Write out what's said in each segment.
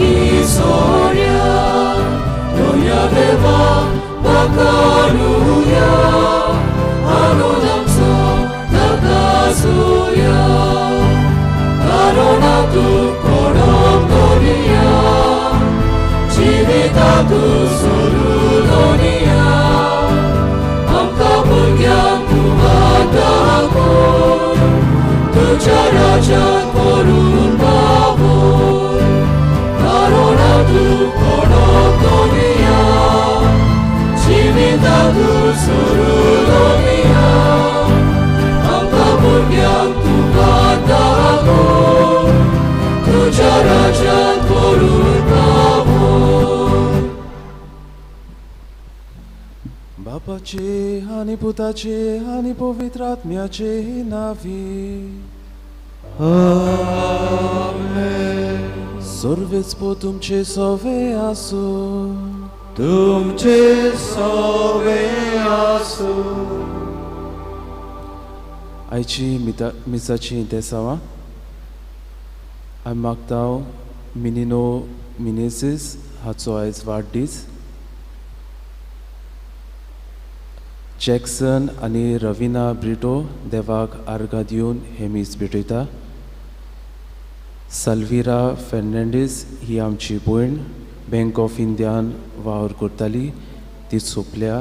Isoria, Donya Deva, Bakaruya, Anunamso, Nakasuya, Karonatu, Korontonia, Chivitatu, Solulonia, Amka Bulgyan, Tuvatahakor, Tucharajan, Korun Babur, Karonatu, Korontonia, Chivitatu, Solulonia, Amka Bulgyan, Tuvatahakor, Tucharajan, Korun Babur. बापाचे आणि पुताचे आणि पवित्र आत्म्याचे नावी आमेन. सर्वेच तुमचे सवे आसो तुमचे सवे आसू. आयची मिसाची इंतेसावा हांव मागता मिनिनो मिनेसीस हाचो आयज वाडदीस. जॅक्सन आनी रविना ब्रिटो देवाक आर्गां दिवन हे मीस भेटयता. सल्विरा फेर्नांडीस ही आमची भयण बँक ऑफ इंडियान वावर करताली, ती सोंपल्या.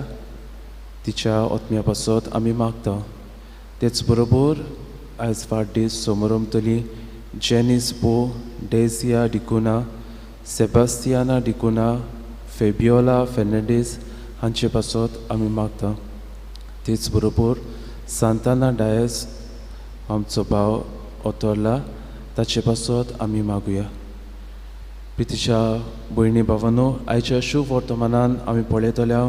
तिच्या ओतम्या पासत आमी मागता. तेच बरोबर आयज वाडदीस सोमरमतली जेनिस बो, डेजिया डिकुना, सेबास्तियाना डिकुना, फेबियोला फेर्नांडीस हांचे पासत आमी मागता. तेच बरोबर सांताना डायस आमचो भाव ओतोरला, ताचे पासत आमी मागुया. प्रितीच्या भयणी भावांनो, आयच्या शुभ वर्तमानान आमी पळयतल्या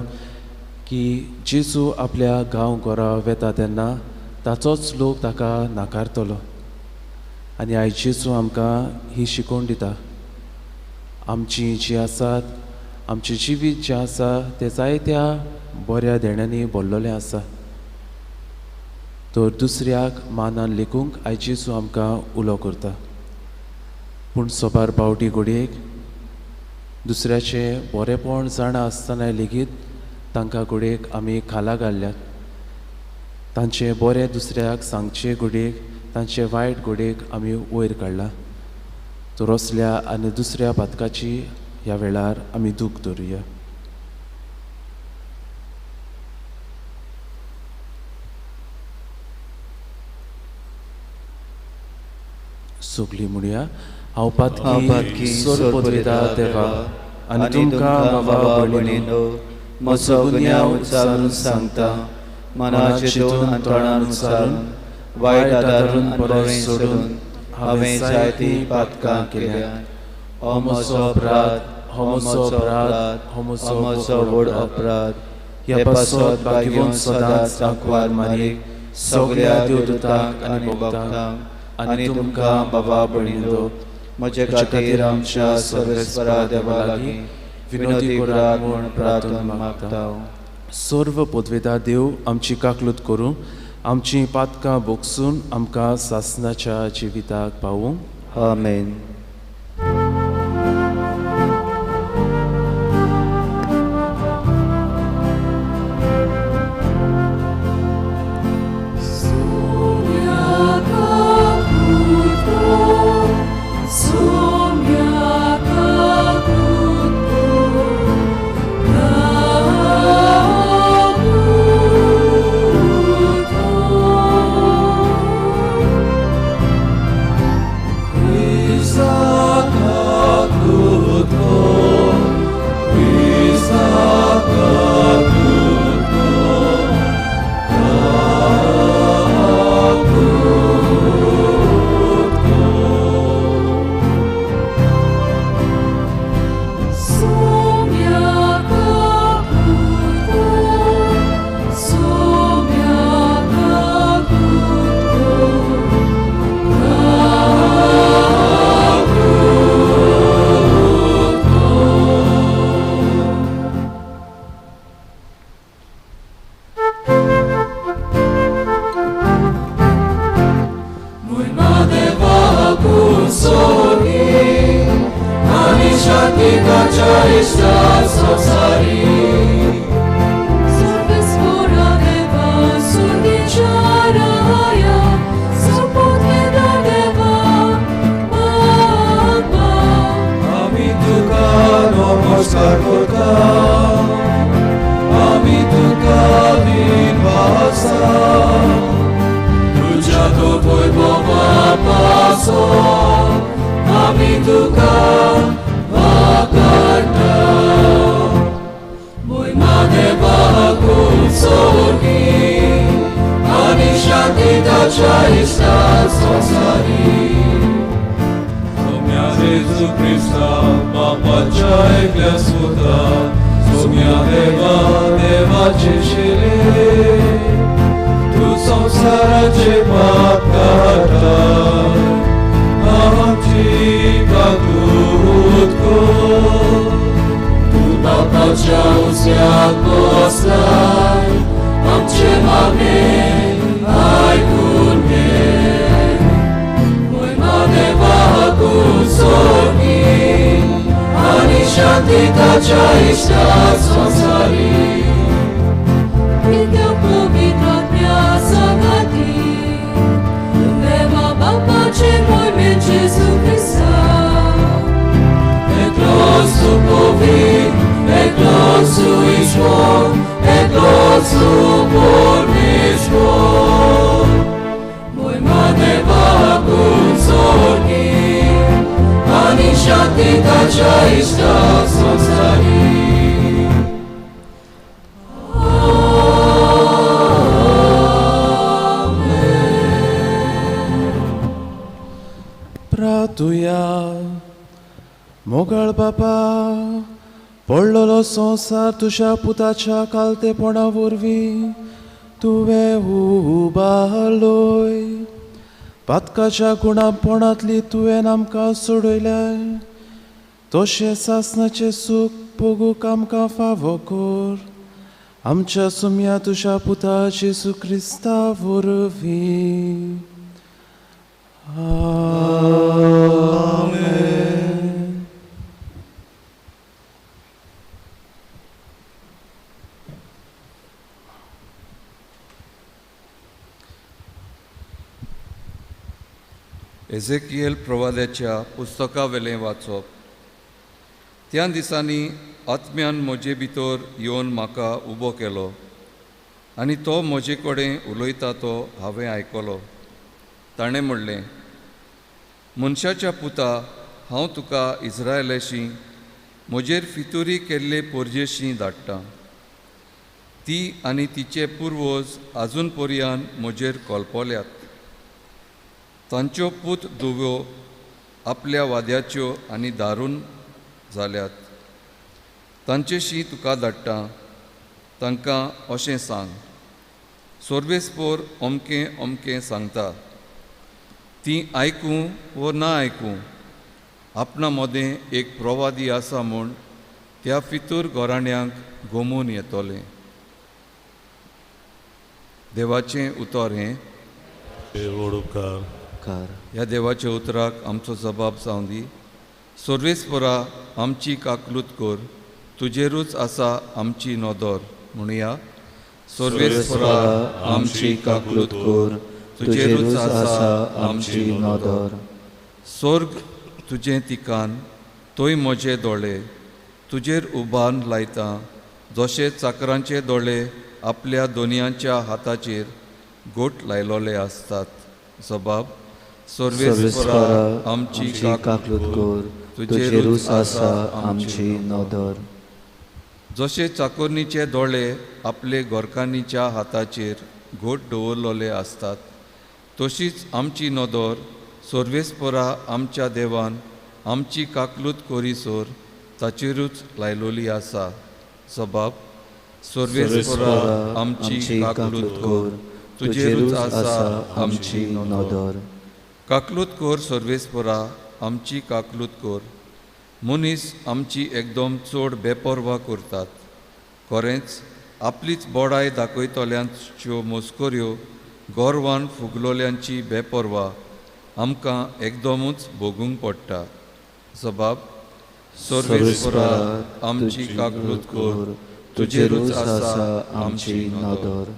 की जेजू आपल्या गांव घरा वेता तेन्ना ताचोच लोक ताका नाकारतलो. आनी आयज जेजू आमकां ही शिकोवण दिता. आमची जी आसात, आमचें जिवीत जें आसा तें जायत्या बऱ्या देण्यांनी भरलेलें आसा. तर दुसऱ्याक मानान लेखूंक आयज जेजू आमकां उलो करता. पूण सोबार बावटी घडयेक दुसऱ्याचें बरेंपण जाणा आसतना लेगीत तांकां घडयेक आमी खाला घाल्ल्यात. तांचें बरें दुसऱ्याक सांगचे घडयेक तांचें वायट घडयेक आमी वयर काडला. तर असल्या आनी दुसऱ्या पातकाची ह्या वेळार आमी दूख धरुया. सोगली म्हणुया. हांव पातकी सोरपोदिता देवा आनी तुमकां बाबा भयणीनो म्हजो गुन्यांव उच्चारून सांगता. मनाचे चिंतून तोंडान उच्चारून वायट आदारून बरें सोडून हांवें जायतीं पातकां केल्यात. हो म्हजो अपराध, हो म्हजो अपराध, हो म्हजो व्हड अपराध. ह्या पासत भागिवून सदांच आंकवार मारीक सगळ्या देवदूतांक आनी भक्तांक आनी तुमकां बाबा भयणीनो म्हजे खातीर आमच्या सर्वेस्परा देवा लागीं विनोदी करात म्हूण प्रार्थना मागता. सर्व पदवेदार देव आमची काकलूत करूं, आमची पातकां बोगसून आमकां सासणाच्या जिविताक पावूं. आमेन. Isa पासोन आमी तुका वाकडटा मोहिमा देवाक उत्सर्गी आनी शांती ताच्या इश्टाक संवसारी सोम्या जेजू क्रिस्ता बापाच्या एकल्या सुता सोम्या देवा देवाचे शिले तू संसाराचे पाप काढा आमची काकूत कर तू बापाच्या उस्याक बसलाय आमचे मागणे आयकून घे मोहिमा देवाक उत्सर्गी आनी शांती ताच्या इश्टाक संवसारी नित्य पवित्र आत्म्या संगती देवा बापाचे मोहिमेन जेजू क्रिस्ता एकलोच तू पवित्र एकलोच तू ईश्वर एकलोच तू परमेश्वर मोहिमा देवाक उत्सर्गी आनी शांती ताच्या इश्टाक संवसारी प्रार्थुया मोगळ बापा पडलेलो संवसार तुझ्या पुताच्या कालतेपणा वरवीं तुवें उबारलोय पातकाच्या गुणापणांतली तुवें आमकां सोडयल्याय तशें सासणाचें सूख भोगूंक आमकां फावो कर आमच्या सुम्या तुझ्या पुता जेजू क्रिस्ता वरवीं आमेन. एझेकियेल प्रवाद्याच्या पुस्तका वेलें वाचप. त्या दिसांनी आत्म्यान म्हजे भितर येवन म्हाका उबो केलो आनी तो म्हजे कडेन उलयता तो हांवें आयकलो. ताणें म्हणलें, मनशाच्या पुता, हांव तुका इस्रायेलाशी म्हजेर फितुरी केल्ले पोरजेशी धाडटां. ती आनी तिचे पुर्वज आजून पर्यान म्हजेर कोलपोल्यात. तांच्यो पूत धुव्यो आपल्या वाद्याच्यो आनी दारून जाल्यात. तांचेशी तुका धाडटां. तांकां अशें सांग, सोर्बेस्पोर अमकें अमकें सांगता. ती आयकूं वो ना आयकूं आपणा मदें एक प्रवादी आसा म्हूण त्या फितूर घोराण्यांक घुमून येतोलें. देवाचें उतर हें. ह्या देवाच्या उतराक आमचो जबाब जावं दी. सोर्वेस्परा आमची काकलूत कर, तुजेरूच आसा आमची नदर. म्हणुया, सोर्वेस्परा आमची काकलूत कर, तुजेरूच आसा आमची नदर. स्वर्ग तुजें तिकान, तोय म्हजे दोळे, तुजेर उबान लायता. जशे चाकरांचे दोळे आपल्या दोनयांच्या हाताचेर गोट लायलोले आसतात. जबाब, सोर्वेस्परा आमची काकलूत कर, तुजेरूच आसा आमची नदर. जशे चाकोरणीचे दोळे आपले गोरकान्नीच्या हाताचेर घोट दवरलोले आसतात, तशीच आमची नदर सोर्वेस्परा आमच्या देवान आमची काकलूत कोरीसोर ताचेरूच लायलोली आसा. जबाब, सोर्वेस्परा आमची काकलूत कर, तुजेरूच आसा आमची नदर. काकलूत कर सोर्वेस्परा आमची काकलूत कर. मनीस आमची एकदम चड बेपर्वा करतात. खरेंच आपलीच बोडाय दाखयतल्यांच्यो मस्कऱ्यो गोरवान फुगलोल्यांची बेपर्वा आमकां एकदमूच भोगूंक पडटा. जबाब, सोर्वेस्परा आमची काकलूत कर, तुजेरूच आसा आमची नदर.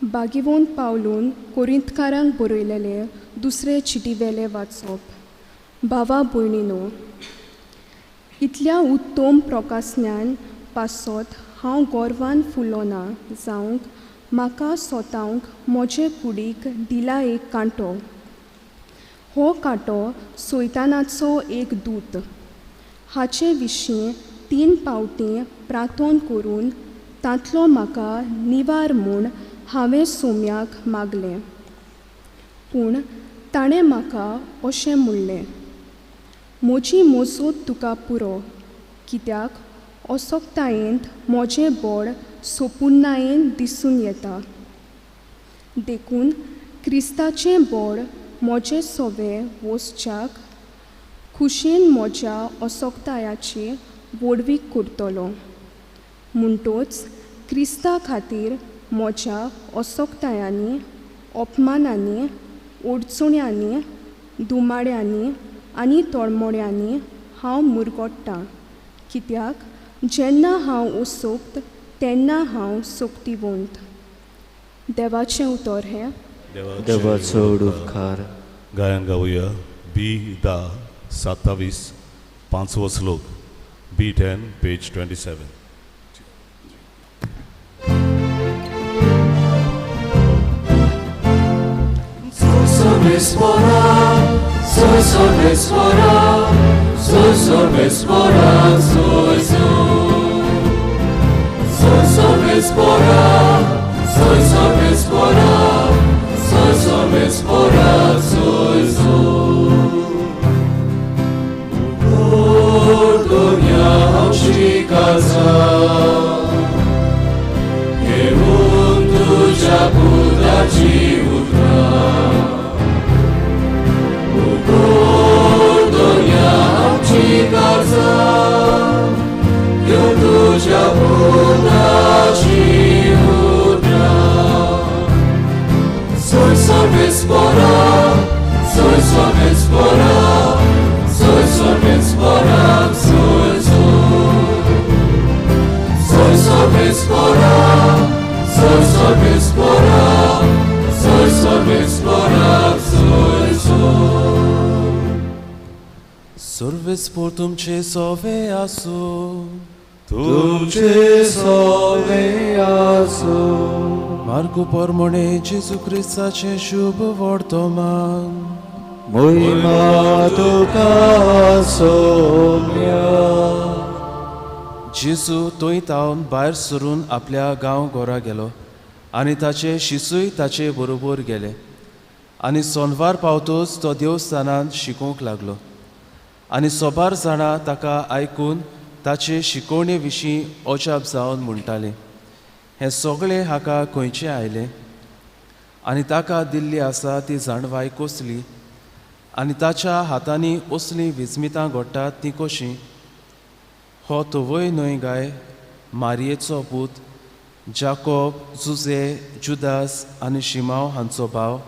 बागिवोन पावलून कोरिंतकारांक बरयलेले दुसरे चिटीवेले वाचप. भावा भयणीनो, इतल्या उत्तम प्रकाशनान पासत हांव गोरवान फुलोना जावंक म्हाका स्वतांक म्हजे कुडीक दिला एक कांटो. हो कांटो सैतानाचो एक दूत. हाचे विशीं 3 पावटी प्रार्थोन करून तांतलो म्हाका निवार म्हूण हांवें सोम्याक मागलें. पूण ताणें म्हाका अशें म्हणलें, म्हजी मोजोत तुका पुरो, कित्याक असोकतायेंत म्हजें बोड सोपुन्नायेन दिसून येता. देखून क्रिस्ताचें बोड म्हजे सोवे वोसच्याक खुशेन म्हज्या असोकतायाची वडवीक करतलो. म्हणटोच क्रिस्ता खातीर म्हज्या असोकतायांनी, अपमानांनी, अडचण्यांनी, दुमाड्यांनी आनी तळमळ्यांनी हांव मुरगोडटां, कित्याक जेन्ना हांव असोक्त तेन्ना हांव सोक्तिवंत. देवाचें उतर हें. देवाचो उपकार. गायन गाऊया B10 27 5वो श्लोक B10 page 27. Soy sorbespora, soy sorbespora, soy sorbespora, soy sorbespora, soy sorbespora, soy Gordonia Auschikaza, que undu jabuda jiutra. Gordonia Auschikaza, eu tu jabuda jiutra. Soy sorbespora, soy sorbespora, soy sorbespora, soy sorbespora, soy sorbespora, soy sorbespora, soy Sorvespor तुमचे सोवे आसो, तुमचे सोवे आसो. मार्गो परमणे जेजू क्रिस्ताचे शुभ वर्तमान. महिमा तुका सोम्या. जेजू तोयतावन भायर सरून आपल्या गांव घरा गेलो आनी ताचे शिसूय ताचे बरोबर गेले. आनी सोनवार पावतोच तो देवस्थानांत शिकोवंक लागलो. आनी सोबार जाणां ताका आयकून ताचे शिकोवणे विशीं अजाप जावन म्हणटालीं, हें सगळें हाका खंयचें आयलें? आनी ताका दिल्ली आसा ती जाणवाय कसली? आनी ताच्या हातांनी असलीं विस्मितां घडटात तीं कशीं? हो तोवय न्हय गाय, मारयेचो पूत, जाकोब, जुजे, जुदास आनी शिमाव हांचो भाव.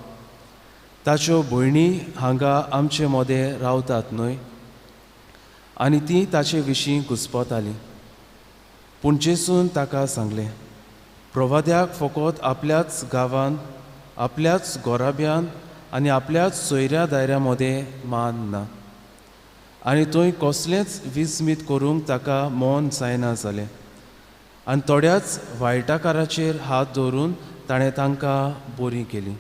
ताच्यो भयणी हांगा आमचे मोदें रावतात न्हय? आनी ती ताचे विशीं घुस्पताली. पूण जेसून ताका सांगलें, प्रवाद्याक फकत आपल्याच गांवांत, आपल्याच गोराब्यान आनी आपल्याच सोयऱ्या दायऱ्या मदें मान ना. आनी थंय कसलेंच विस्मीत करूंक ताका मौन जायना जालें. आनी थोड्याच वायटाकाराचेर हात दवरून ताणें तांकां बरी केली.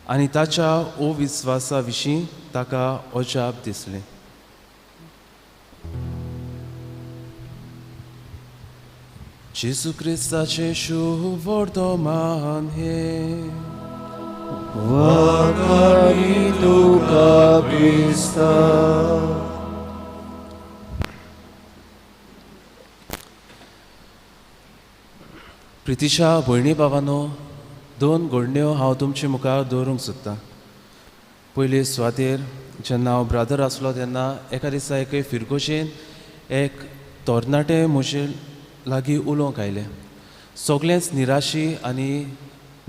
आनी ताच्या अविस्वासा विशीं ताका अजाप दिसलें. जेजू क्रिस्ताचे शुभ वर्तमान हे. वाकानी तुका क्रिस्ता. प्रितीच्या भयणी भावांनो, 2 घडण्यो हांव तुमचे मुखार दवरूंक सोदतां. पयली सुवातेर जेन्ना हांव ब्रादर आसलो तेन्ना एका दिसा एके फिरकोशेन एक तरणाटें म्हजे लागीं उलोवंक आयलें. सगळेंच निराशी आनी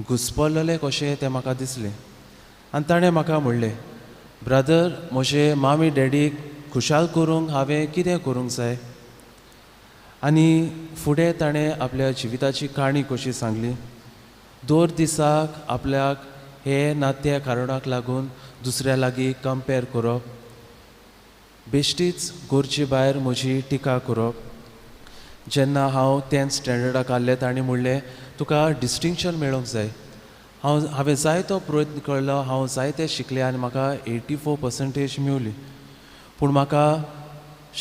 घुस्पल्लें कशें तें म्हाका दिसलें. आनी ताणें म्हाका म्हणलें, ब्रादर, म्हजे मामी डॅडीक खुशाल करूंक हांवें कितें करूंक जाय? आनी फुडें ताणें आपल्या जिविताची काणी कशी सांगली. दर दिसाक आपल्याक हे ना त्या कारणाक लागून दुसऱ्या लागीं कंपेर करप, बेश्टीच घरचे भायर म्हजी टिका करप, जेन्ना हांव 10th स्टँडर्डाक आहलें ताणें म्हणलें तुका डिस्टिंक्शन मेळोंक जाय. हांवें जायतो प्रयत्न केलो, हांव जायतें शिकलें आनी म्हाका 84% मेवली. पूण म्हाका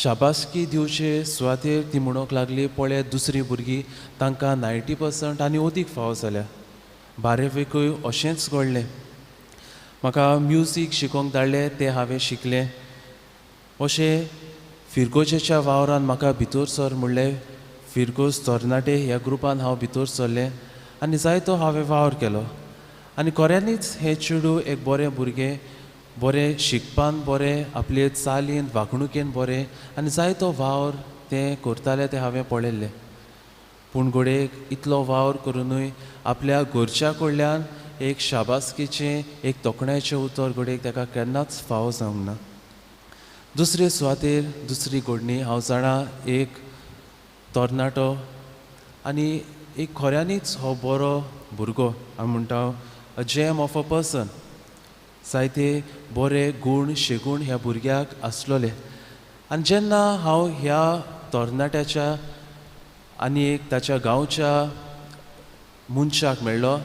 शाबासकी दिवचे सुवातेर ती म्हणूंक लागली पळय दुसरीं भुरगीं तांकां 90% आनी अदीक फावो जाल्या. बारेवेकूय अशेंच घडलें. म्हाका म्युजीक शिकोवंक धाडलें तें हांवें शिकलें. अशें फिरगोजेच्या वावरान म्हाका भितर सर म्हणलें. फिरगोज तरणाटे ह्या ग्रुपान हांव भितर सरलें आनी जायतो हांवें वावर केलो. आनी खऱ्यांनीच हें चेडूं एक बरें भुरगें, बरें शिकपान बरें, आपले चालीन वागणुकेन बरें आनी जायतो वावर तें करतालें तें हांवें पळयल्लें. पूण घोडेक इतलो वावर करुनूय आपल्या घरच्या कडल्यान एक शाबासकेचें, एक तोखणायेचें उतर घोडेक ताका केन्नाच फावो जावंक ना. दुसरे सुवातेर दुसरी घडणी हांव जाणा एक तरणाटो आनी एक खऱ्यांनीच हो बरो भुरगो. हांव म्हणटा a gem of a person. जायते बरे गूण शेगूण ह्या भुरग्याक आसलोले. आनी जेन्ना हांव ह्या तरणाट्याच्या आनी एक ताच्या गांवच्या मनशाक मेळ्ळो,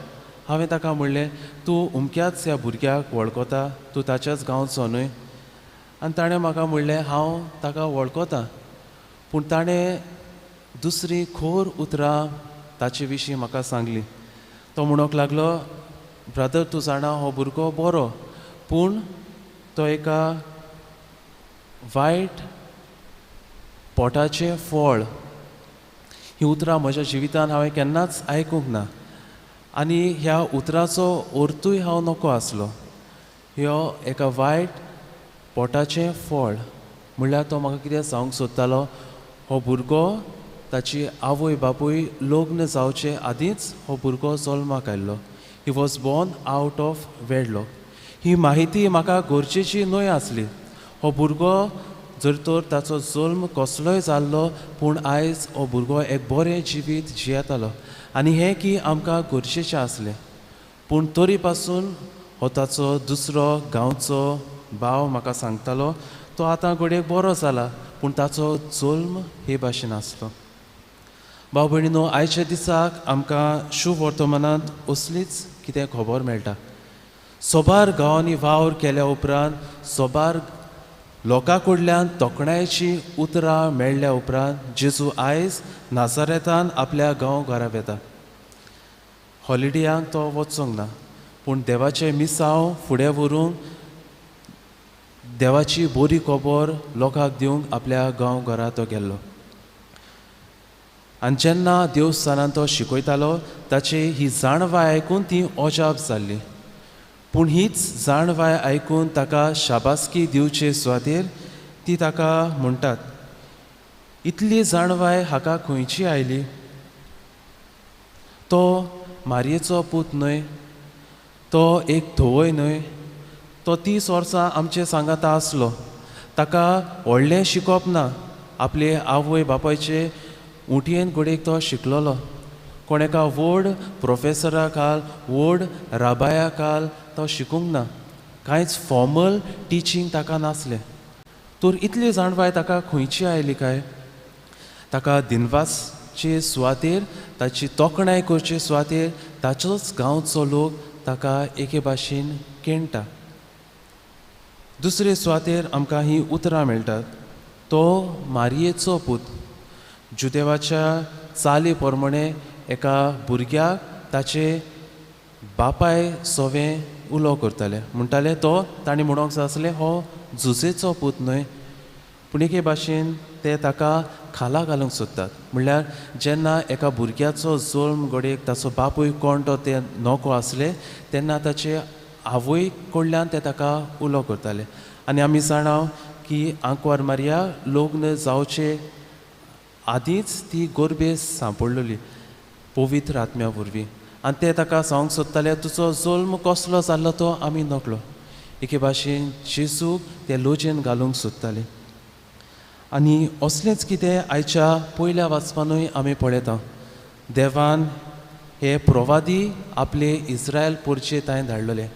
हांवें ताका म्हणलें तूं उमक्याच ह्या भुरग्याक वळखता, तूं ताच्याच गांवचो न्हय. आनी ताणें म्हाका म्हणलें हांव ताका वळखतां. पूण ताणें दुसरी खोर उतरां ताचे विशीं म्हाका सांगलीं. तो म्हणूंक लागलो ब्रदर तूं जाणा हो भुरगो बरो, पूण तो एका वायट पोटाचें फळ. ही उतरां म्हज्या जिवितान हांवें केन्नाच आयकूंक ना आनी ह्या उतराचो अर्थूय हांव नको आसलो. ह्यो एका वायट पोटाचें फळ म्हणल्यार तो म्हाका कितें सांगूंक सोदतालो, हो भुरगो ताची आवय बापूय लग्न जावचे आदींच हो भुरगो जल्माक आयल्लो. He was born out of wedlock. ही माहिती म्हाका गरजेची न्हय आसली. हो भुरगो जर तर ताचो जल्म कसलोय जाल्लो पूण आयज हो भुरगो एक बरें जिवीत जियेतालो आनी हें की आमकां गरजेचें आसलें. पूण तरी पासून हो ताचो दुसरो गांवचो भाव म्हाका सांगतालो तो आतां घडये बरो जाला पूण ताचो जल्म हे भाशेन आसलो. भाव भयणीनो, आयच्या दिसाक आमकां शुभ वर्तमानांत असलीच कितें खबर मेळटा. सोबार गांवांनी वावर केल्या उपरांत, सोबार लोकां कडल्यान तोखणायेची उतरां मेळ्ळ्या उपरांत जेजू आयज नाजारेतान आपल्या गांव घरांत येता. हॉलिडेयांक तो वचोंक ना पूण देवाचें मिसांव फुडें व्हरूंक, देवाची बरी खबर लोकांक दिवंक आपल्या गांव घरांत तो गेल्लो. आनी जेन्ना देवस्थानांत तो शिकयतालो ताची ही जाणवाय आयकून ती अजाप जाल्ली. पूण हीच जाणवाय आयकून ताका शाबासकी दिवचे सुवातेर ती ताका म्हणटात इतली जाणवाय हाका खंयची आयली. तो मारयेचो पूत न्हय, तो एक धवय न्हय, तो 30 वर्सां आमचे सांगाता आसलो. ताका व्हडलें शिकोवप ना. आपले आवय बापायचे उटयेन घोडेक तो शिकलोलो. कोण एका व्हड प्रोफेसरा काल, व्हड राबाया काल तो शिकूंक ना. कांयच फॉर्मल टिचींग ताका नासलें. तर इतली जाणवाय ताका खंयची आयली काय? ताका दिनवासचे सुवातेर, ताची तोखणाय करचे सुवातेर ताचोच गांवचो लोक ताका एके भाशेन केणटा. दुसरे सुवातेर आमकां ही उतरां मेळटात. तो मारयेचो पूत. जुदेवाच्या चाली प्रमाणे एका भुरग्याक ताचे बापाय सोवें उलो करताले. म्हणटाले तो ताणें म्हणूंक जाय आसलें हो झुजेचो पूत न्हय. पूण एके भाशेन ते ताका खाला घालूंक सोदतात. म्हणल्यार जेन्ना एका भुरग्याचो जल्म घडयेक ताचो बापूय कोण तो ते नोको आसले तेन्ना ताचे आवय कडल्यान ते ताका उलो करताले. आनी आमी जाणाव की आंकवार मारया लग्न जावचे आदींच ती गोरबेस सांपडलेली पवित्र आत्म्या वरवीं. आनी ते ताका सांगूंक सोदताले तुजो जल्म कसलो जाल्लो तो आमी नकलो. एके भाशेन जेजूक ते लोजयेन घालूंक सोदताले. आनी असलेंच कितें आयच्या पयल्या वाचपानूय आमी पळयता. देवान हे प्रवादी आपले इस्रायल पोरचे थंय धाडलेले.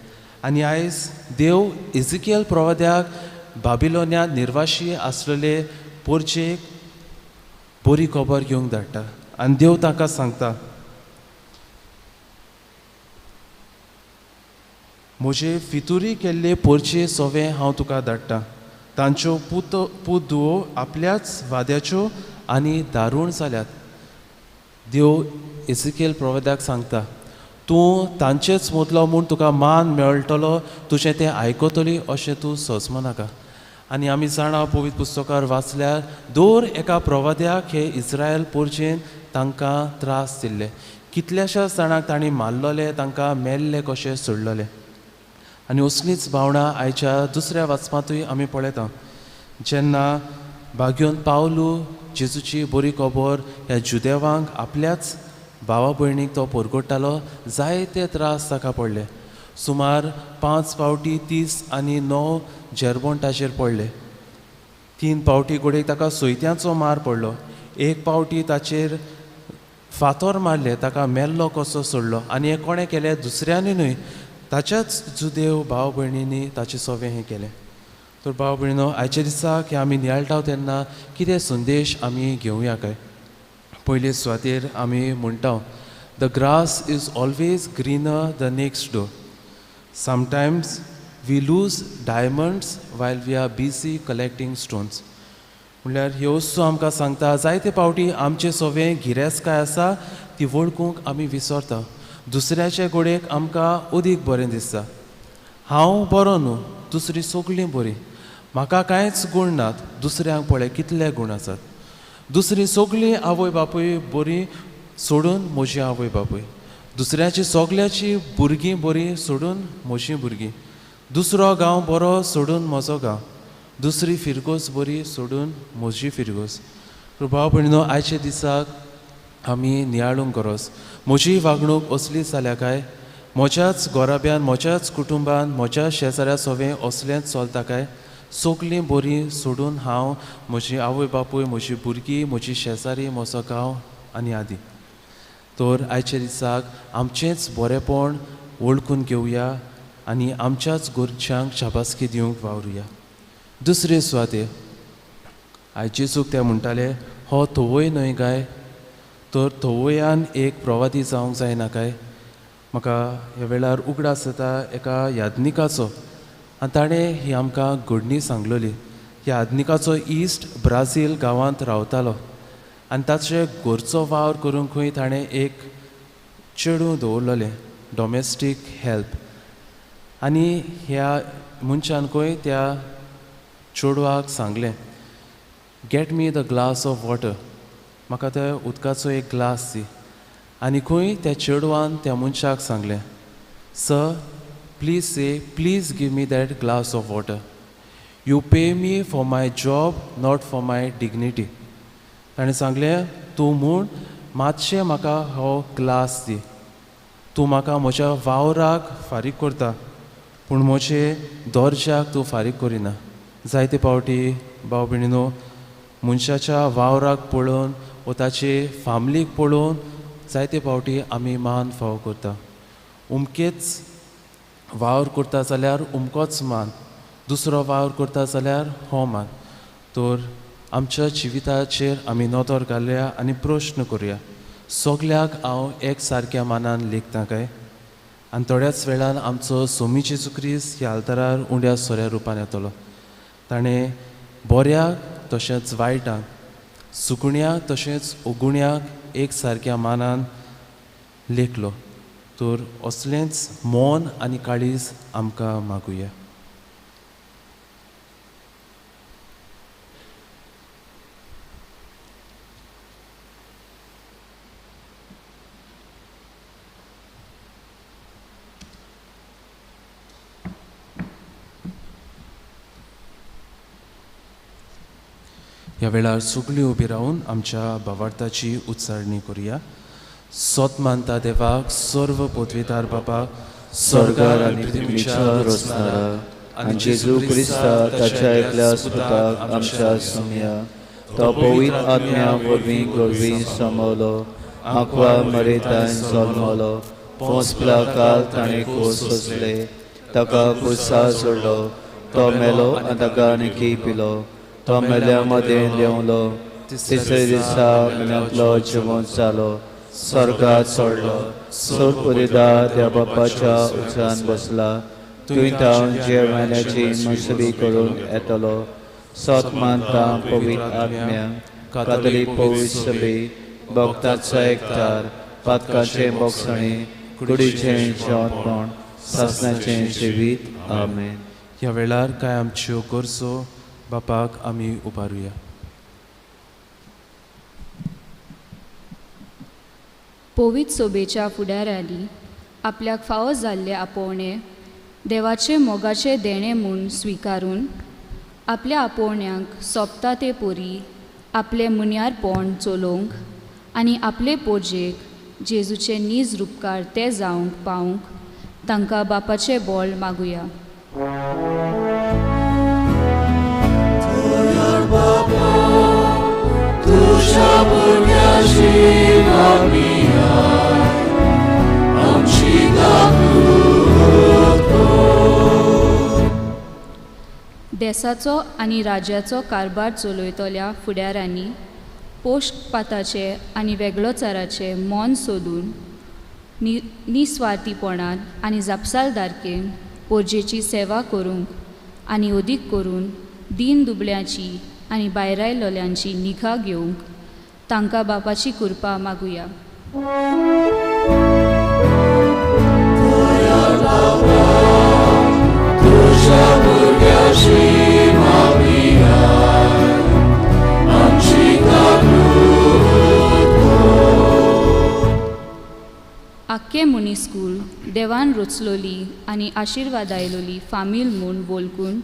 आनी आयज देव इजिकियल प्रवाद्याक बाबिलोन्यांत निर्वाशी आसलेले पोरचेक बरी खबर घेवंक धाडटा आनी देव ताका सांगता म्हजे फितुरी केल्ले पोरचे सोवे हांव तुका धाडटा तांच्यो पूत धुवो आपल्याच वाद्याच्यो आनी दारूण जाल्यात देव एसिकेल प्रवाद्याक सांगता तूं तांचेच मदलो म्हूण तुका मान मेळटलो तुजें तें आयकतली अशें तूं सोंसमो नाका आनी आमी जाणा पवित्र पुस्तकार वाचल्यार दर एका प्रवाद्याक हे इस्रायल पोरचेन तांकां त्रास दिल्ले कितल्याशाच जाणांक तांणी मारलोले तांकां मेल्ले कशें सोडलोले आनी असलीच भावना आयच्या दुसऱ्या वाचपांतूय आमी पळयता जेन्ना बागेवन पावलू जेजूची बरी खबर ह्या जुदेवांक आपल्याच भावा भयणीक तो परगोडटालो जायते त्रास ताका पडले सुमार 5 फावटी 30 आनी 9 जेरबोन ताचेर पडले 3 फावटी घोडेक ताका सोयत्यांचो मार पडलो 1 फावटी ताचेर फातोर मारले ताका मेल्लो कसो सोडलो आनी हें कोणें केलें दुसऱ्यांनी न्हय ताच्याच जुदेव भाव भयणींनी ताचें सवें हें केलें तर भाव भयणीनो आयच्या दिसाक हे आमी नियाळटाव तेन्ना कितें संदेश आमी घेवया काय पयले सुवातेर आमी म्हणटा the grass is always greener the next door sometimes we lose diamonds while we are busy collecting stones म्हणल्यार ह्यो वस्तू आमकां सांगता जायते फावटी आमचें सवें गिरेस्तकाय आसा ती वळखूंक आमी विसरता दुसऱ्याचे घोडेक आमकां अदीक बरें दिसता हांव बरो न्हू दुसरी सगळीं बरी म्हाका कांयच गूण नात दुसऱ्यांक पळय कितले गूण आसात दुसरी सगळीं आवय बापूय बरी सोडून म्हजी आवय बापूय दुसऱ्याची सगल्याची भुरगीं बरी सोडून म्हजीं भुरगीं दुसरो गांव बरो सोडून म्हजो गांव दुसरी फिरगोस बरी सोडून म्हजी फिरगोस भाव भयणीनो आयच्या दिसाक आमी नियाळूंक गरज म्हजी वागणूक असली जाल्या काय म्हज्याच गोराब्यान म्हज्याच कुटुंबान म्हज्या शेजाऱ्या सवें असलेंच चलता काय सगलीं बरी सोडून हांव म्हजी आवय बापूय म्हजी भुरगीं म्हजी शेजारी म्हजो गांव आनी आदी तर आयच्या दिसाक आमचेंच बरेंपण वळखून घेवया आनी आमच्याच गोरच्यांक शाबासकी दिवंक वावरुया दुसरे सुवातेर आयचे चूक ते म्हणटाले हो थोवय न्हय काय तर थोवयान एक प्रवादी जावंक जायना काय म्हाका ह्या वेळार उगडास जाता एका यादनिकाचो आनी ताणें ही आमकां घडणी सांगलोली ह्या यादनिकाचो इश्ट ब्राजील गांवांत रावतालो आनी ताचे घरचो वावर करूंकूय ताणें एक चेडूं दवरलोलें डॉमेस्टीक हेल्प आनी ह्या मनशानकूय त्या चेडवाक सांगलें get me the glass of water म्हाका त्या उदकाचो एक ग्लास दी आनी खंय त्या चेडवान त्या मनशाक सांगलें sir please give me that glass of water you pay me for my job not for my dignity ताणें सांगलें तूं म्हूण मातशें म्हाका हो ग्लास दी तूं म्हाका म्हज्या वावराक फारीक करता पूण म्हजे दर्ज्याक तूं फारीक करिना जायते फावटी भाव भयणीनो मनशाच्या वावराक पळोवन वा ताचे फामलीक पळोवन जायते फावटी आमी मान फाव करता उमकेच वावर करता जाल्यार उमकोच मान दुसरो वावर करता जाल्यार हो मान तर आमच्या जिविताचेर आमी नदर घालया आनी प्रश्न करुया सगल्याक हांव एक सारक्या मानान लेखता काय आनी थोड्याच वेळान आमचो सोमी जेजू क्रिस्त ह्या आल्तारार उंड्या सोऱ्या रुपान येतलो ताणें बऱ्याक तशेंच वायटाक सुकण्याक तशेंच उगुण्याक एक सारक्या मानान लेखलो तर असलेंच मोन आनी काळीज आमकां मागुया ह्या वेळार सगळीं उबी रावन आमच्या भावार्थाची उच्चारणी करुया सोत मानता देवाक सर्व पदवीदार बापाक स्वर्गार आनी पृथ्वीचेर रचणारा आनी जेजू क्रिस्ता ताच्या एकल्या सुताक आमच्या सुमया तो पवित्र आत्म्या वरवीं गरवीं समवलो आंकवा मरेतान जल्मलो पोंसपला काल ताणें कोस सोंसले ताका कुर्सा सोडलो तो मेलो आनी ताका निकी पिलो तो मेल्या मदें देंवलो तिसरे दिसा म्हयन्यांतलो जेवण जालो, स्वर्गात चडलो, सोरपुरिदा देव बापाच्या उजवान बसला. थंय तावन जेवणाची मसबी करून येतलो. सतमानता पवित्र आत्म्या, कातोलीक पवित्र सभे, भक्तांचो एकठार, पातकाचे बोगसणे, कुडीचें जेवण, सासणाचें जिवीत. आमेन. ह्या वेळार कांय आमच्यो गरजो बापाक आमी उबारुया. पवित्र सोबेच्या फुडाऱ्यांनी आपल्याक फावो जाल्ले आपोवणे देवाचे मोगाचे देणे म्हूण स्विकारून आपल्या आपोवण्यांक सोंपता ते पोरी आपले मुन्यारपण चलोवंक आनी आपले पोरजेक जेजूचे नीज रुपकार ते जावंक पावंक तांकां बापाचे बोळ मागुया. तुझ्या भुरग्याची मागणिया आमची काकूट कर. देशाचो आनी राज्याचो कारभार चलयतल्या फुडाऱ्यांनी पोश्टपाताचे आनी वेगळोचाराचे मोन सोदून निस्वार्थीपणान आनी जापसालदारकेन पोरजेची सेवा करूंक आनी अदीक करून दीन दुबळ्यांची आनी भायरायलोल्यांची निगा घेवंक तांकां बापाची कृपा मागुया. तुझ्या भुरग्याची मागणिया आमची काकूट कर. आख्खे मुनिस्कूल देवान रचलोली आनी आशिर्वाद आयलोली फामील म्हूण वळखून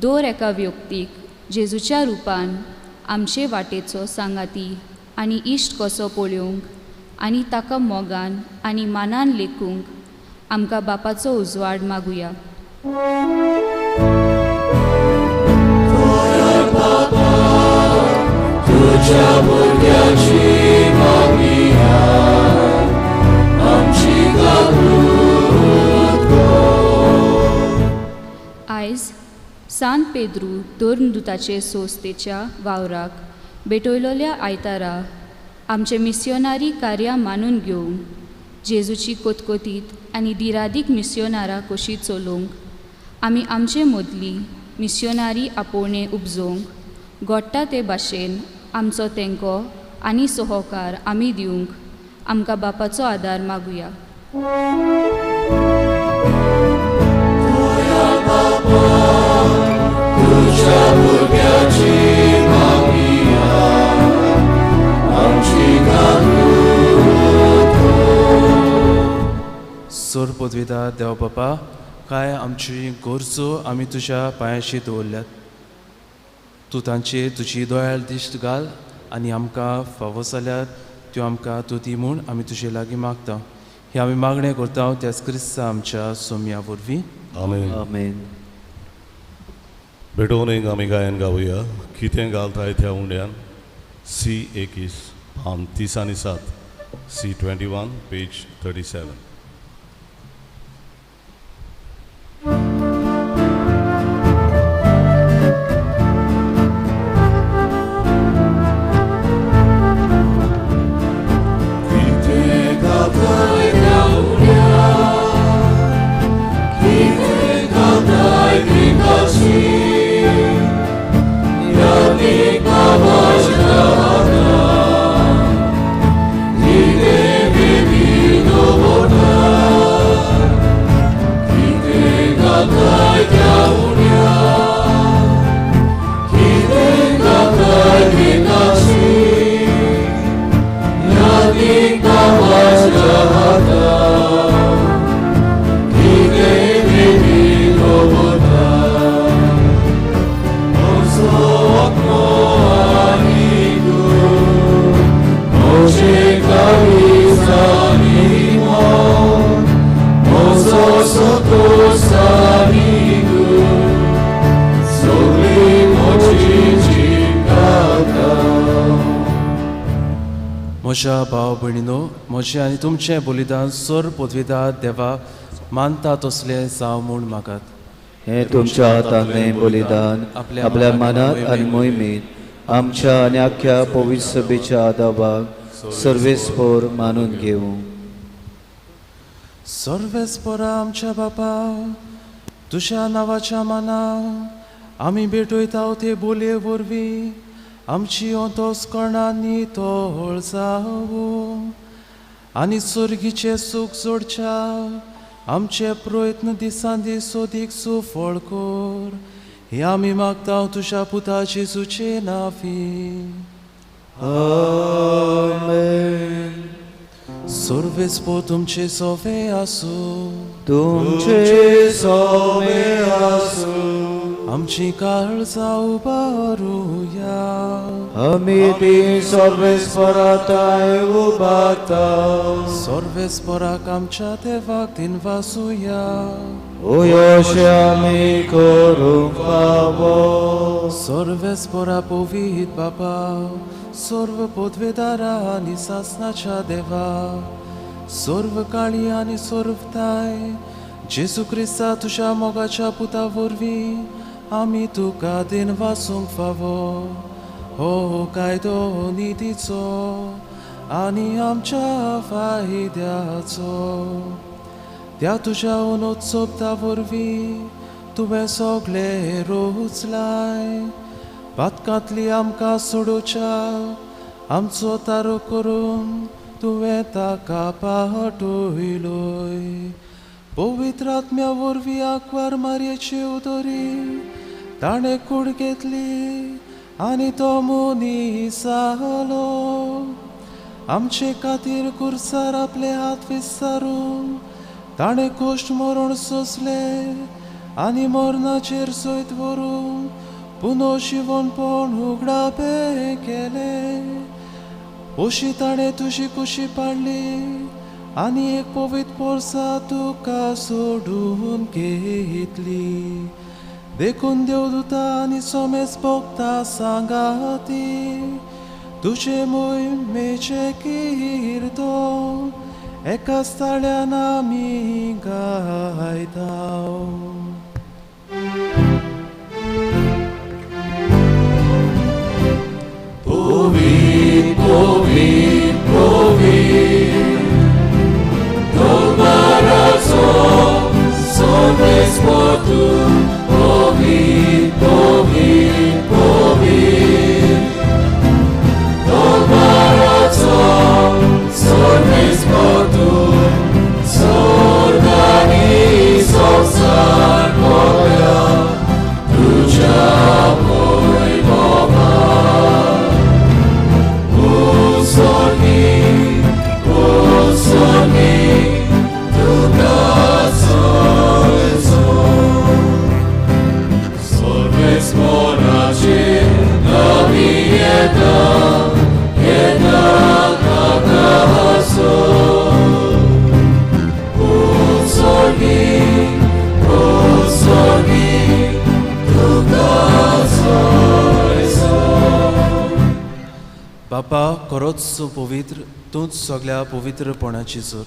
दर एका व्यक्तीक जेजूच्या रुपान आमचे वाटेचो सांगाती आनी इश्ट कसो पळोवंक आनी ताका मोगान आनी मानान लेखूंक आमकां बापाचो उजवाड मागुया. तुझ्या भुरग्याची मागणिया आमची काकूट कर. आयज सांत पेद्रू दोर्नदूताचे सोस्तेच्या वावराक भेटयलोल्या आयतारा आमचे मिस्योनारी कार्यां मानून घेवंक जेजूची कोतकोतीत आनी दिरादीक मिस्योनारां कशीं चलोवंक आमी आमचे मदली मिस्योनारी आपोवणे उपजोवंक घडटा ते भाशेन आमचो तेंको आनी सहकार आमी दिवंक आमकां बापाचो आदार मागुया. तुझ्या भुरग्याची मागणिया आमची काकूट कर. सोर पदवीदार देव बापा, काय आमची गरजो आमी तुज्या पांयाशी दवरल्यात. तूं तांचेर तुजी दोळ्यार दिश्ट घाल आनी आमकां फावो जाल्यार त्यो आमकां तूं दी म्हूण आमी तुजे लागीं मागता. हे आमी मागणें करता त्याच क्रिस्ता आमच्या सोम्या वरवीं. आमेन. आमेन. बेटोवनेक आमी गायन गावुया. कितें घालताय त्या उंड्यान. C21 पान 30 आनी 7, C21 पेज 37. म्हज्या भाव भयणीनो, म्हजें आनी तुमचें बलिदान सोर पदवीदार देवा मानता तसलें जावं म्हूण मागात. हे तुमच्या हातांतलें बलिदान आपल्या मनात आनी मोहिमेत आमच्या आणि अख्ख्या पवित्र सभेच्या आदाबाग सर्वेस्पोर मानून घेऊ. सर्वेस्परा आमच्या बापा, तुझ्या नावाच्या माना आमी भेटयता ते बोलये वरवीं आमची अंतस्करणांनी तोळ जावं आनी सर्गीचे सूख जोडच्या आमचे प्रयत्न दिसान दीस सोदीक सुफळ कर. हे आमी मागता तुझ्या पुता जेजूचे नांवी. आमेन. सर्वेस्पो तुमचे सोवे आसूं. तुमचे सोवे आसूं. आमची काळजां उबारुया. आमी ती सर्वेस्पराताय उबारता. सर्वेस्पराक आमच्या देवाक दिन वासुया. अशें आमी करूंक फावो. सर्वेस्परा पवित बाबा, सर्व पदवेदारा आनी सासणाच्या देवा, सर्व काळी आनी सर्वताय जेजू क्रिस्ता तुझ्या मोगाच्या पुता वरवीं आमी तुका दिन वासूंक फावो. हो कायदो नितीचो आनी आमच्या फायद्याचो. त्या तुझ्या उनोत्सवता वरवीं तुवें सगळे रोचलाय. पातकांतली आमकां सोडोवच्या आमचो तारो करून तुवें ताका पाठयलोय. पवित्र आत्म्या वरवीं आंकवार मारयेची उदोरी ताणें कूड घेतली आनी तो मनीस जालो. आमचे खातीर कुर्सार आपले हात विस्तारून ताणें कोश्ट मरण सोंसले आनी मरणाचेर सयत व्हरून पुनोशिवणपण उगडापे केले. अशी ताणें तुजी कुशी पाडली आनी एक पवित्र पोरसा तुका सोडून घेतली. देखून देवदूता आनी सोमेस भोगता सांगाती तुजे मोहिमेचे किर्तन एकाच ताळ्यान आमी गायता. Povit, povit, povit, Dolmarazo, solves potum. Povit, povit, povit, Dolmarazo, solves potum. Zorganiz obsar Boga, tuja moj mowa. बापा, खरोच पवित्र, तूंच सगळ्या पवित्रपणाची जोर.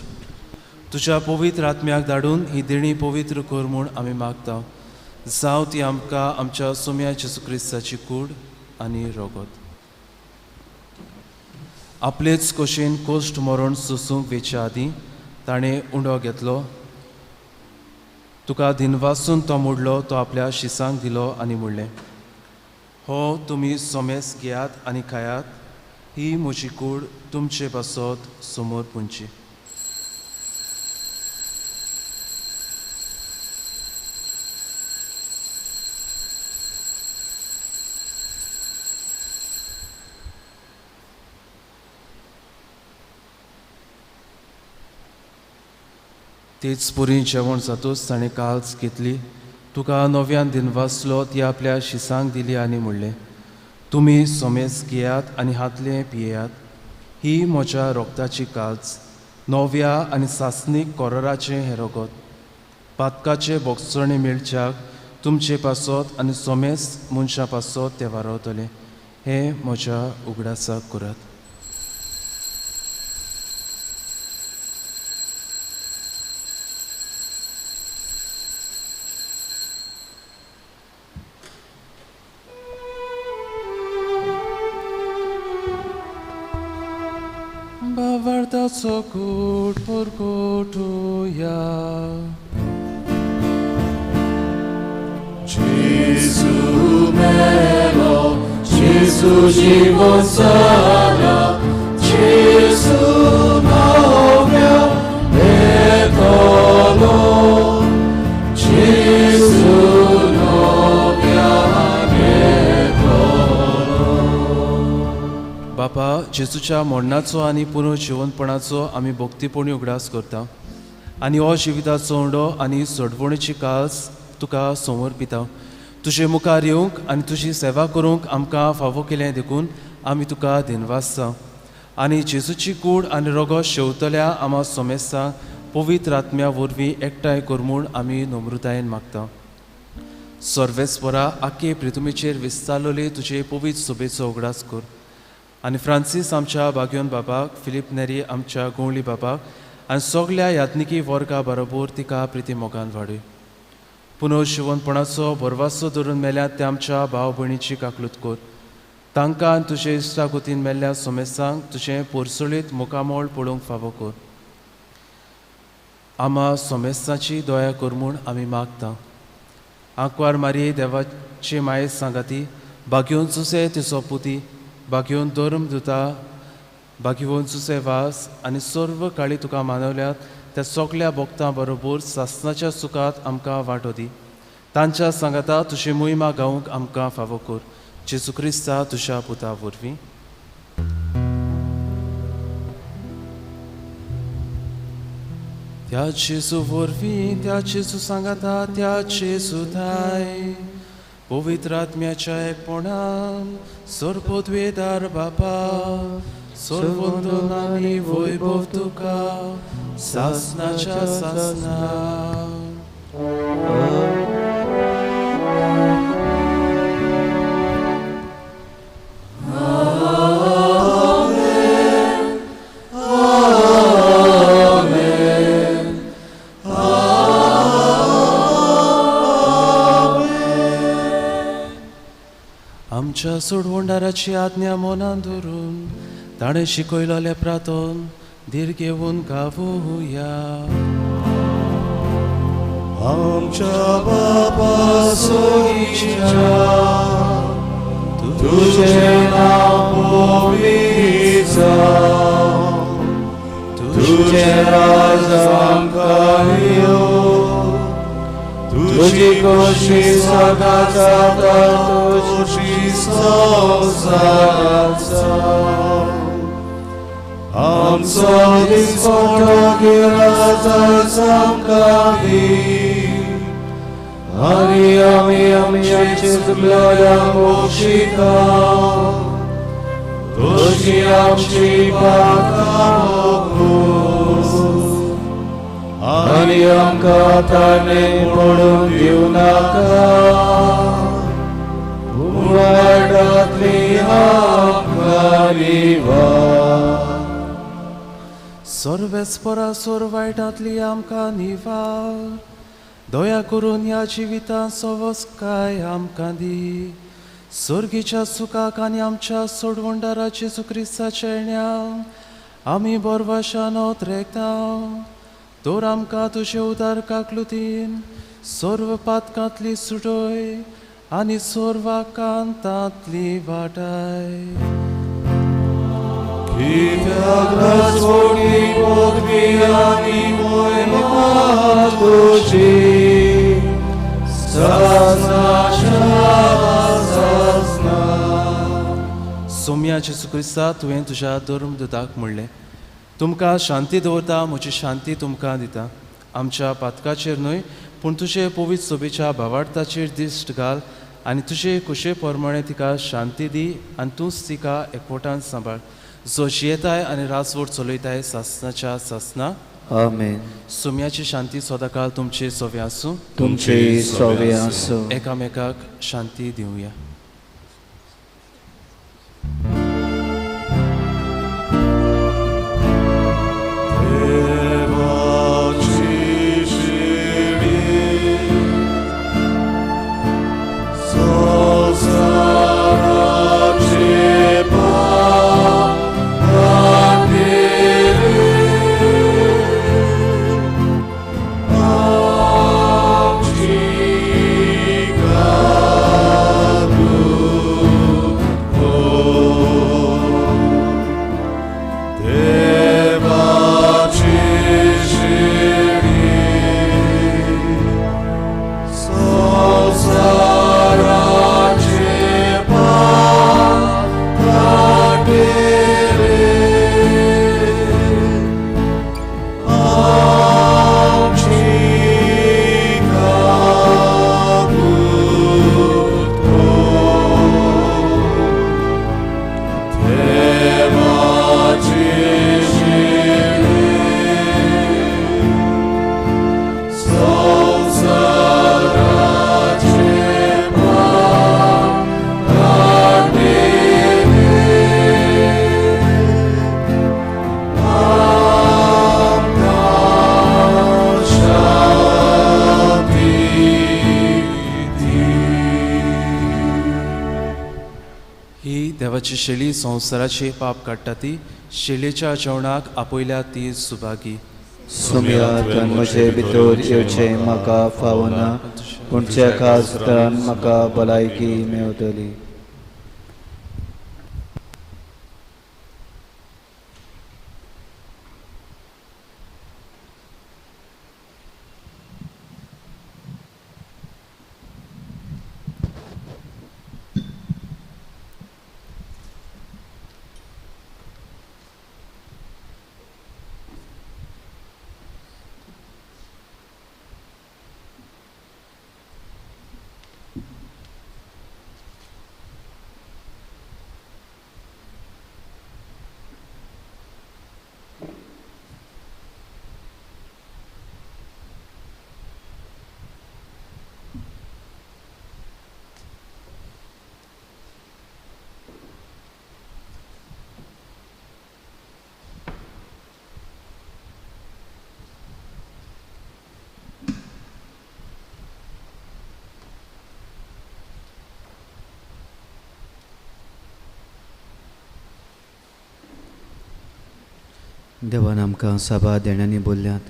तुज्या पवित्र आत्म्याक धाडून ही देणी पवित्र कर म्हूण आमी मागता. जावं ती आमकां आमच्या सोम्या जेजू क्रिस्ताची कूड आनी रगत. आपलेच कशेन कोश्ट मरण सोसूंक वेच्या आदीं ताणें उंडो घेतलो. तुका दिनवासून तो मोडलो, तो आपल्या शिसांक दिलो आनी म्हणलें, हो तुमी सोमेस घेयात आनी खायात. ही म्हजी कूड तुमचे पासत समोर पुंची. तेच पुरी जेवण जातूच ताणें काल्स घेतली. तुका नव्यान दिनवासलो ती आपल्या शिसांक दिली आनी म्हणलें, तुमी सोमेस घेयात आनी हातले पियेयात. ही म्हज्या रोगताची काल्स, नव्या आनी सासणीक कोराराचें हें रगत. पातकाचे बोगसणे मेळच्याक तुमचे पासत आनी सोमेस मनशा पासत ते वारवतले. हें म्हज्या उगडासाक करात. मरणाचो कूट पुरगोटुया. Jesu melo, Jesu żywot zala, Jesu nowia etono, Jesu nowia etono. बापा, जेजूच्या मरणाचो आनी पुनर्जीवनपणाचो आमी भक्तीपोणी उगडास करता आनी हो जिविताचो उंडो आनी सोडवणीची कास तुका समर्पिता. तुजे मुखार येवंक आनी तुजी सेवा करूंक आमकां फावो केलें देखून आमी तुका दिनवासता आनी जेजूची कूड आनी रगत शेवतल्या आमा सोमेस्तांक पवित्र आत्म्या वरवीं एकठांय कर म्हूण आमी नम्रतायेन मागता. सर्वेस्परा आख्खे पृथ्वीचेर विस्तारलोले तुजे पवित्र सोबेचो उगडास कर आनी फ्रांसीस आमच्या बागयोन बाबाक, फिलीप नेरी आमच्या गोंवली बाबाक आनी सगळ्या यात्निकी वर्गा बरोबर तिका प्रिती मोगान वाडय. पुनर्जीवनपणाचो बरवासो धरून मेल्यात त्या आमच्या भाव भयणीची काकलूत कर. तांकां आनी तुजे इश्टागोतीन मेल्ल्या सोमेसांक तुजें पोरसुळीत मुखामोळ पळोवंक फावो कर. आमा सोमेसाची दया कर म्हूण आमी मागता. आंकवार मारये देवाची माये सांगाती, बागयोन सुसे तिचो पुती, बागयोन धर्म दुता, बागयोन सुसे वास आनी सर्व काळी तुका मानवल्यात त्या सगळ्या भक्तां बरोबर सासणाच्या सुखात आमकां वांटो दी. तांच्या सांगाता तुजी मोहिमा गावंक आमकां फावो कर. जेजू क्रिस्ता तुज्या पुता वरवीं. त्या जेजू वरवीं, त्या जेजू सांगाता, त्या जेजू थाय पवित्र आत्म्याच्या एकपणान सर्वोद्वेदार बापा, सर्वोंतोन आनी वैभव तुका सासणाच्या सासना. आमच्या सोडवंडाराची आज्ञा मनान धरून ताणें शिकयलोले प्रार्थन धीर घेवन गावुया. आमच्या बापा सोयीच्या तुझें नांव पवित्र जावं, तुझें राज आमकां येवं, तुजी कशी सदांच जाता तशी संवसारांत जावं. आमचो दिसपट्टो आज आमकां दी आनी आमी आमचे चुकलेल्यांक बक्षिता तशी आमची पातकां आनी आमकां ताणें पडून दिवं नाका, वायटांतली आमकां निवार. सर्वेस्परा सोर वायटांतली आमकां निवार. दया करून ह्या जिवितांत सवस्काय आमकां दी. सर्गीच्या सुखाक आनी आमच्या सोडवंडाराचे जेजू क्रिस्ताच्या येण्याक आमी बरवाशानोत रेखता. तर आमकां तुजे उदार काकलुतीन सर्व पातकांतली सुटय आनी सर्व कांतांतली वाटाय. कित्याक राजवटी पदवी आनी मोहिमा तुजी सासणाच्या सासना. सोम्या जेजू क्रिस्ता तुवें तुज्या धर्मदूताक म्हणलें, तुमकां शांती दवरता, म्हजी शांती तुमकां दिता. आमच्या पातकाचेर न्हय पूण तुजे पवित्र सोबेच्या भावार्थाचेर दिश्ट घाल आनी तुजे कुशे प्रमाणे तिका शांती दी आनी तूंच तिका एकवटान सांबाळ. जो जियेताय आनी रासवट चलयताय सासणाच्या सासना. आमेन. सोम्याची शांती सदांकाळ तुमचे सोवे आसूं. तुमचे सोवे आसूं. एकामेकाक शांती दिवया. Sansaराचे पाप काढले देवाची शेळी संवसाराचे पाप काडटा ती शेळयेच्या जेवणाक आपयल्या ती सुभागी. सुमया म्हजे भितर येवचे म्हाका फावना, पूण त्या खासदारान म्हाका भलायकी मेवतली. देवान आमकां सभा देण्यांनी बोल्ल्यात,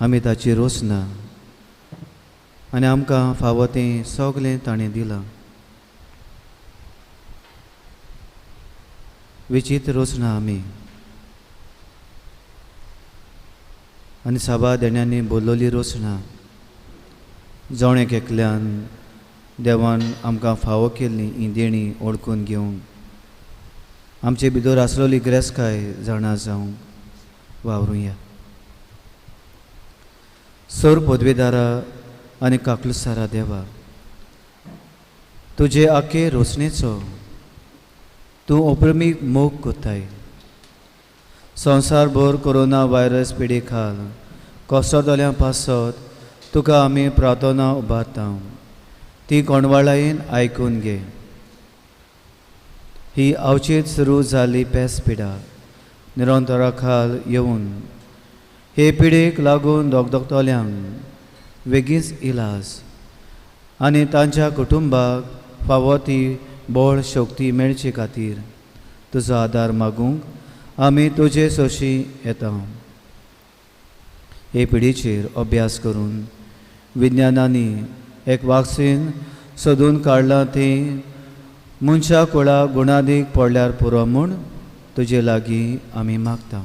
आमी ताची रोसना आनी आमकां फावो तें सगलें ताणें दिलां. विचित रोसना आमी आनी सभा देण्यांनी बोल्लोली रोसना जवणेक एकल्यान देवान आमकां फावो केल्ली ही देणी ओळखून घेवंक आमचे भितर आसलोली गिरेस्तकाय जाणा जावंक वावरुया. सर पदवेदारा आनी काकलुसारा देवा, तुजे आखे रोसणेचो तूं अप्रमीक मोग कोत्ताय. संवसारभर कोरोना व्हायरस पिडी खाल कसो जाल्या पासत तुका आमी प्रार्थना उबारता, ती कोणवाळायेन आयकून घे. ही अवचीत सुरू जाल्ली पेस पिडा निरंतरा खाल येवन हे पिडेक लागून दोगदोगतल्यांक बेगीच इलाज आनी तांच्या कुटुंबाक फावो ती बोळ शक्ती मेळचे खातीर तुजो आदार मागूंक आमी तुजे सोशी येता. हे पिडीचेर अभ्यास करून विज्ञानांनी एक वॅक्सीन सोदून काडलां तें मनशा कुळा गुणादीक पडल्यार पुरो म्हूण तुजे लागीं आमी मागता.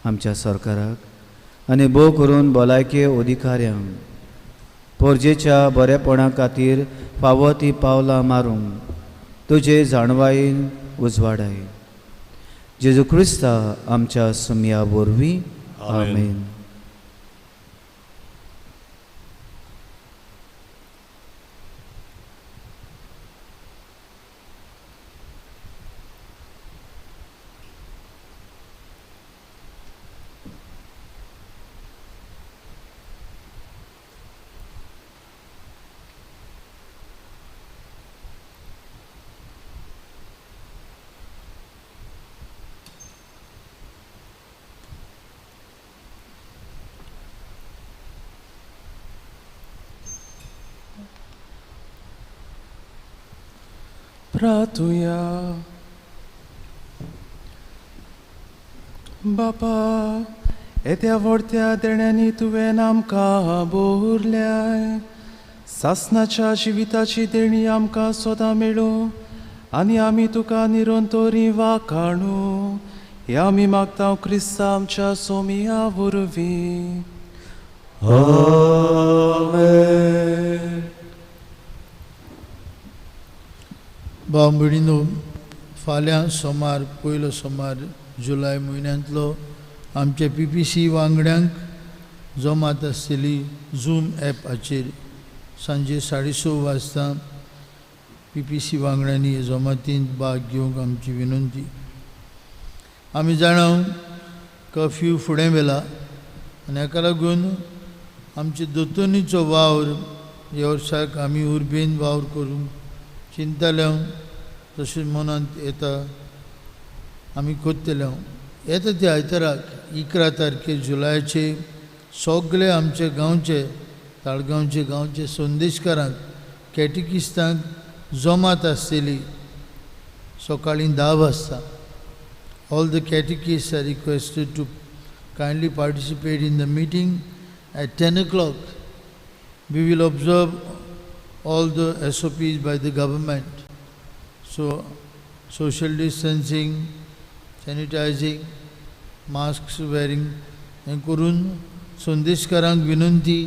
आमच्या सरकाराक आनी भोव करून भलायकी अधिकाऱ्यांक पोरजेच्या बरेपणा खातीर फावो ती पावलां मारूंक तुजे जाणवायेन उजवाडाय. जेजू क्रिस्ता आमच्या सुमया वरवीं आमेन. प्रार्थुया. बापा, येत्या व्हडत्या देण्यांनी तुवें आमकां भोरल्याय. सासणाच्या जिविताची देणी आमकां सदां मेळूं आनी आमी तुका निरंतरी वाखाणू. हे आमी मागता क्रिस्ता आमच्या सोमिया वरवीं. आमेन. भाव भयणीनो, फाल्यां सोमार पयलो सोमार जुलय म्हयन्यांतलो आमच्या PPC वांगड्यांक जमात आसतली झूम ॲपाचेर सांजे 6:30 वाजता PPC वांगड्यांनी हे जमातींत भाग घेवंक आमची विनंती. आमी जाणां कर्फ्यू फुडें व्हेला आनी हाका लागून आमचे दोतोनीचो वावर ह्या वर्साक आमी उर्बेन वावर करूंक चिंतल्या. तशेंच मनांत येता आमी कोत्तले. येता त्या आयताराक 11 तारखेर जुलयाचे सगळे आमचे गांवचे ताळगांवचे गांवचे संदेशकारांक कॅटिकिस्तांक जमात आसतली सकाळीं 10 वाजता. All the catechists are requested to kindly participate in the meeting at 10 o'clock. We will observe all the SOPs by the government. So, social distancing, sanitizing, masks wearing, हें करून संदेशकारांक विनंती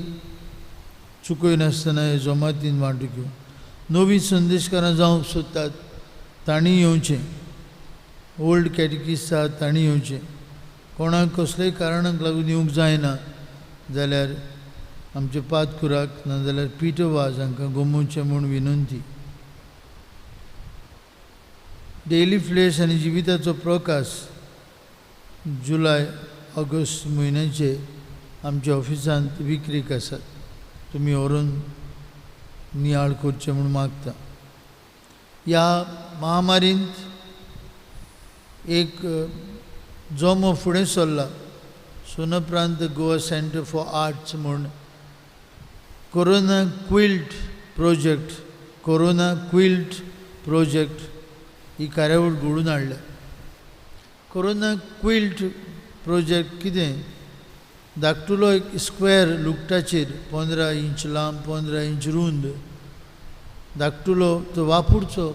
चुकय नासतना हे जमातीन वांटो घेवन नवी संदेशकारां जावंक सोदतात तांणी येवचें. ओल्ड कॅटेकिस्ट आहात तांणी येवचें. कोणाक कसलेय कारणाक लागून येवंक जायना जाल्यार आमचे पातकुराक नाजाल्यार पिटवाज हांकां गमोवचें म्हूण विनंती. डेली फ्लेश आनी जिविताचो प्रकाश जुलय ऑगस्ट म्हयन्याचे आमच्या ऑफिसांत विक्रीक आसात. तुमी व्हरून नियाळ करचें म्हूण मागता. ह्या महामारींत एक जोमो फुडें सरला. सोनप्रांत गोवा सेंटर फॉर आर्ट्स म्हूण कोरोना क्विल्ट प्रोजेक्ट ही कार्यावळ घडोवन हाडल्या. कोरोना क्विल्ट प्रोजेक्ट कितें? धाकटुलो एक स्क्वेअर लुगटाचेर 15 इंच लांब 15 इंच रुंद धाकटुलो तो वापरचो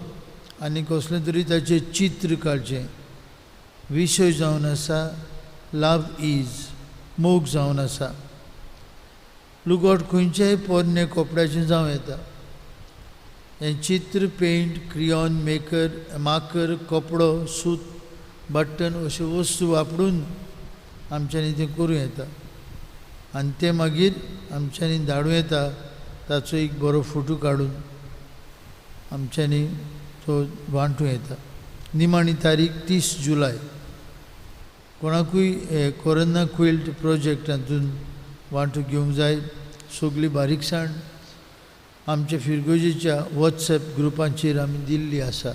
आनी कसलें तरी ताचें चित्र काडचें. विशय जावन आसा लव इज, मोग जावन आसा. लुगोट खंयच्याय पोरणे कपड्याचें जावं येता. हें चित्र पेंट, क्रियॉन, माकर, कपडो, सूत, बट्टन अश्यो वस्तू वापरून आमच्यांनी तें करूं येता आनी तें मागीर आमच्यांनी धाडूं येता. ताचो एक बरो फोटो काडून आमच्यांनी तो वांटूं येता. निमाणी तारीख 30 जुलय. कोणाकूय हे कोरोना क्विल्ट प्रोजेक्टांतून वांटो घेवंक जाय. सगळी बारीकसाण आमच्या फिरगोजेच्या वॉट्सॅप ग्रुपांचेर आमी दिल्ली आसा.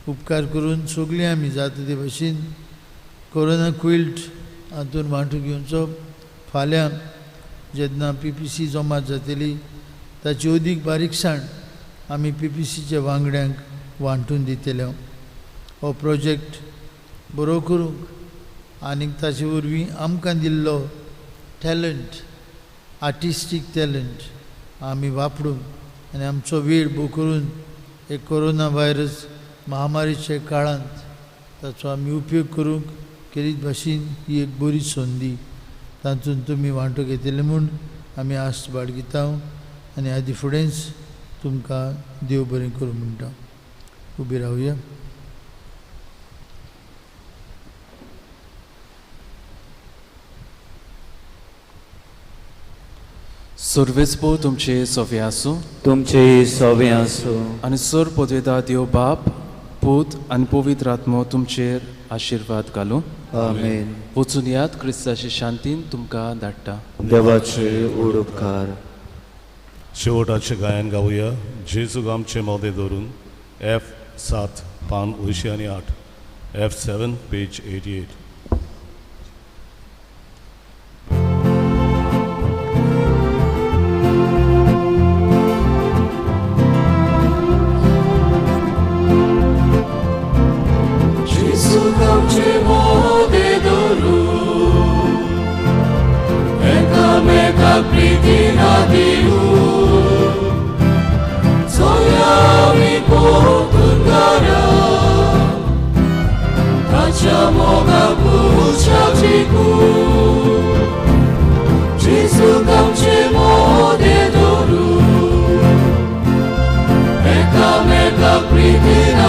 उपकार करून सगळीं आमी जाता ते भाशेन कोरोना क्विल्ट हातून वांटो घेवचो. फाल्यां जेन्ना PPC जमात जातली ताची अदीक बारीकसाण आमी PPCच्या वांगड्यांक वांटून दितले. हो प्रोजेक्ट बरो करूंक आनीक ताचे वरवीं आमकां दिल्लो टॅलंट, आर्टिस्टीक टॅलंट आमी वापरूंक आनी आमचो वेळ बो करून एक कोरोना व्हायरस महामारीच्या काळांत ताचो आमी उपयोग करूंक केरीत भाशेन ही एक बरी संदी. तातूंत तुमी वांटो घेतले म्हूण आमी आस्त बाळगिता आनी आदी फुडेंच तुमकां देव बरें करूं म्हणटा. उबी रावया. सर्वेस्पो तुमचे सोवे आसूं. तुमचे सोवे आसूं. आनी सर पदवेदा देव बाप, पूत आनी पवित्र आत्मो तुमचेर आशिर्वाद घालूं. आमेन. वचून यात क्रिस्ताची शांतीन तुमकां धाडटा. देवाचे उड उपकार. शेवटाचें गायन गावया. जेजूक आमचें मोदें धरून F7 पान 208, F7 पेज 88. Priti na